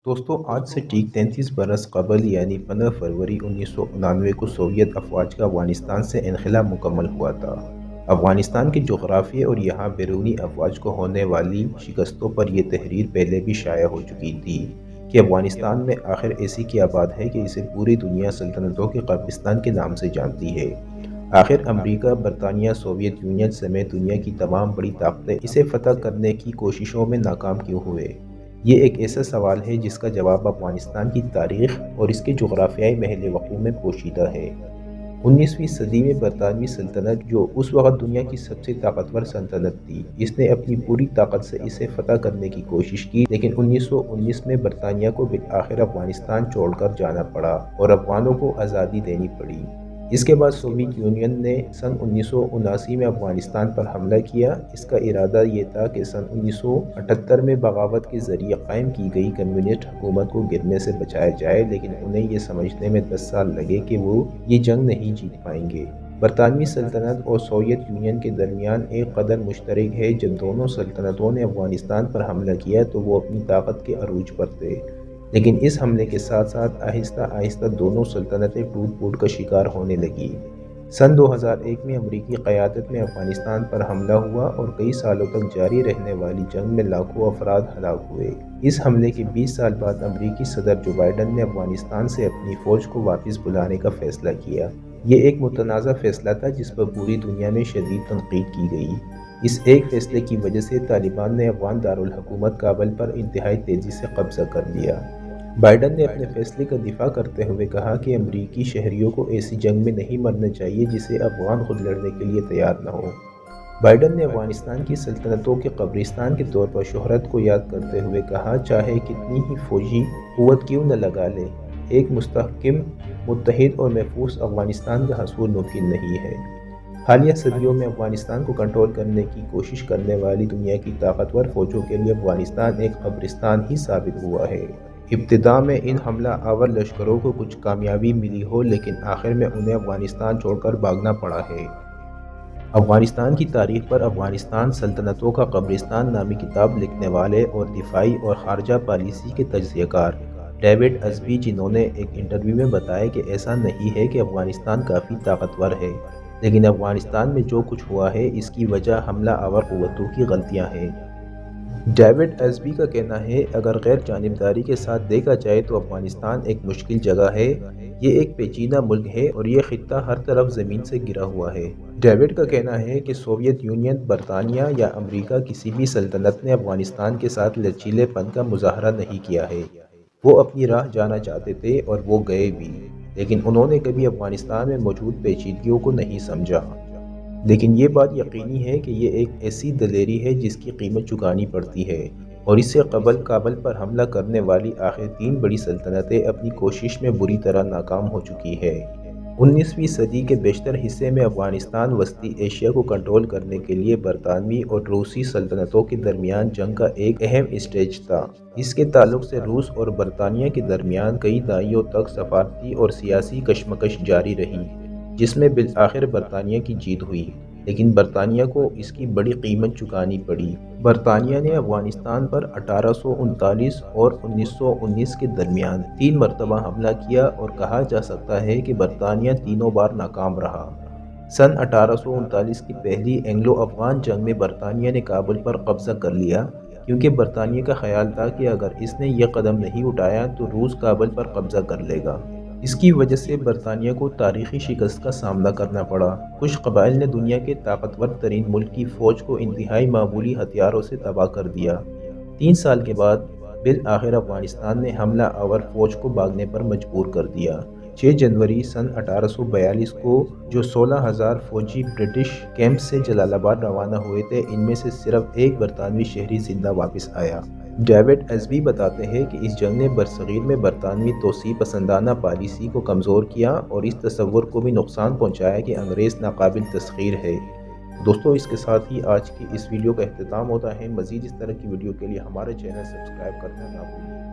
दोस्तों आज से ठीक 33 बरस कबल यानी 15 फरवरी 1999 को सोवियत अफवाज का अफगानिस्तान से इनखला मुकम्मल हुआ था। अफगानिस्तान के जोग्राफिया और यहाँ बैरूनी अफवाज को होने वाली शिकस्तों पर यह तहरीर पहले भी शाया हो चुकी थी कि अफगानिस्तान में आखिर ऐसी क्या बात है कि इसे पूरी दुनिया सल्तनतों के कब्रिस्तान के नाम से जानती है। आखिर अमरीका, बरतानिया, सोवियत यूनियन समेत दुनिया की तमाम बड़ी ताकतें इसे फतह करने की कोशिशों में नाकाम क्यों हुए? ये एक ऐसा सवाल है जिसका जवाब अफगानिस्तान की तारीख और इसके जोग्राफियाई महल वक़ूअ में पोशीदा है। 19वीं सदी में बरतानवी सल्तनत, जो उस वक़्त दुनिया की सबसे ताकतवर सल्तनत थी, इसने अपनी पूरी ताकत से इसे फ़तह करने की कोशिश की, लेकिन 1919 में बरतानिया को बिलआखिर अफगानिस्तान छोड़कर जाना पड़ा और अफ़गानों को आज़ादी देनी पड़ी। इसके बाद सोवियत यूनियन ने सन 1979 में अफगानिस्तान पर हमला किया। इसका इरादा ये था कि सन 1978 में बगावत के ज़रिए कायम की गई कम्युनिस्ट हुकूमत को गिरने से बचाया जाए, लेकिन उन्हें ये समझने में 10 साल लगे कि वो ये जंग नहीं जीत पाएंगे। बरतानवी सल्तनत और सोवियत यूनियन के दरमियान एक कदर मुश्तरक है। जब दोनों सल्तनतों ने अफगानिस्तान पर हमला किया तो वो अपनी ताकत के अरूज पर थे, लेकिन इस हमले के साथ साथ आहिस्ता आहिस्ता दोनों सल्तनतें टूट फूट का शिकार होने लगी। सन 2001 में अमरीकी क़यादत में अफगानिस्तान पर हमला हुआ और कई सालों तक जारी रहने वाली जंग में लाखों अफराद हलाक हुए। इस हमले के 20 साल बाद अमरीकी सदर जो बाइडन ने अफगानिस्तान से अपनी फ़ौज को वापस बुलाने का फ़ैसला किया। ये एक मुतनाज़ा फ़ैसला था जिस पर पूरी दुनिया में शदीद तनकीद की गई। इस एक फ़ैसले की वजह से तालिबान ने अफ़गान दारुल हुकूमत काबुल पर इंतहाई तेज़ी से कब्ज़ा कर लिया। बाइडन ने अपने फैसले का दिफा करते हुए कहा कि अमरीकी शहरियों को ऐसी जंग में नहीं मरना चाहिए जिसे अफगान खुद लड़ने के लिए तैयार न हो। बाइडन ने अफगानिस्तान की सल्तनतों के कब्रिस्तान के तौर पर शोहरत को याद करते हुए कहा, चाहे कितनी ही फौजी कुव्वत क्यों न लगा ले, एक मुस्तहकम, मुत्तहिद और महफूज अफगानिस्तान का हसूल मुमकिन नहीं है। हालिया सदियों में अफगानिस्तान को कंट्रोल करने की कोशिश करने वाली दुनिया की ताकतवर फौजों के लिए अफगानिस्तान एक कब्रिस्तान ही साबित हुआ है। इब्तिदा में इन हमला आवर लश्करों को कुछ कामयाबी मिली हो, लेकिन आखिर में उन्हें अफगानिस्तान छोड़कर भागना पड़ा है। अफगानिस्तान की तारीख पर अफगानिस्तान सल्तनतों का कब्रिस्तान नामी किताब लिखने वाले और दिफाई और खारजा पॉलिसी के तजज़ियाकार डेविड अज़बी, जिन्होंने एक इंटरव्यू में बताया कि ऐसा नहीं है कि अफगानिस्तान काफ़ी ताकतवर है, लेकिन अफगानिस्तान में जो कुछ हुआ है इसकी वजह हमला आवर क़ुव्वतों की गलतियाँ हैं। डेविड एसबी का कहना है, अगर गैर जानिबदारी के साथ देखा जाए तो अफगानिस्तान एक मुश्किल जगह है। ये एक पेचीदा मुल्क है और ये खित्ता हर तरफ ज़मीन से घिरा हुआ है। डेविड का कहना है कि सोवियत यूनियन, बरतानिया या अमेरिका, किसी भी सल्तनत ने अफगानिस्तान के साथ लचीलेपन का मुजाहरा नहीं किया है। वो अपनी राह जाना चाहते थे और वो गए भी, लेकिन उन्होंने कभी अफगानिस्तान में मौजूद पेचीदगियों को नहीं समझा। लेकिन ये बात यकीनी है कि ये एक ऐसी दलेरी है जिसकी कीमत चुकानी पड़ती है, और इससे कबल काबुल पर हमला करने वाली आखिर 3 बड़ी सल्तनतें अपनी कोशिश में बुरी तरह नाकाम हो चुकी है। 19वीं सदी के बेशतर हिस्से में अफगानिस्तान वस्ती एशिया को कंट्रोल करने के लिए बरतानवी और रूसी सल्तनतों के दरमियान जंग का एक अहम स्टेज था। इसके ताल्लुक से रूस और बरतानिया के दरमियान कई दहाइयों तक सफारती और सियासी कशमकश जारी रही, जिसमें बिलआखिर बरतानिया की जीत हुई, लेकिन बरतानिया को इसकी बड़ी कीमत चुकानी पड़ी। बरतानिया ने अफगानिस्तान पर 1839 और 1919 के दरमियान 3 मरतबा हमला किया और कहा जा सकता है कि बरतानिया तीनों बार नाकाम रहा। सन 1839 की पहली एंग्लो अफगान जंग में बरतानिया ने काबुल पर कब्जा कर लिया, क्योंकि बरतानिया का ख्याल था कि अगर इसने यह कदम नहीं उठाया तो रूस काबुल पर कब्जा कर लेगा। इसकी वजह से बरतानिया को तारीखी शिकस्त का सामना करना पड़ा। कुछ कबाइल ने दुनिया के ताकतवर तरीन मुल्क की फ़ौज को इंतहाई मामूली हथियारों से तबाह कर दिया। 3 साल के बाद बिल आखिर अफगानिस्तान ने हमला आवर फ़ौज को भागने पर मजबूर कर दिया। 6 जनवरी सन 1842 को जो 16,000 फ़ौजी ब्रिटिश कैंप से जलालाबाद रवाना हुए थे, इनमें से सिर्फ एक बरतानवी शहरी जिंदा वापस आया। डेविड एसबी बताते हैं कि इस जंग ने बरसगीर में बरतानवी तोसी पसंदाना पॉलिसी को कमज़ोर किया और इस तस्वुर को भी नुकसान पहुंचाया कि अंग्रेज़ नाकाबिल तस्खीर है। दोस्तों, इसके साथ ही आज की इस वीडियो का अख्तिताम होता है। मज़ीद इस तरह की वीडियो के लिए हमारे चैनल सब्सक्राइब करना ना भूलिए।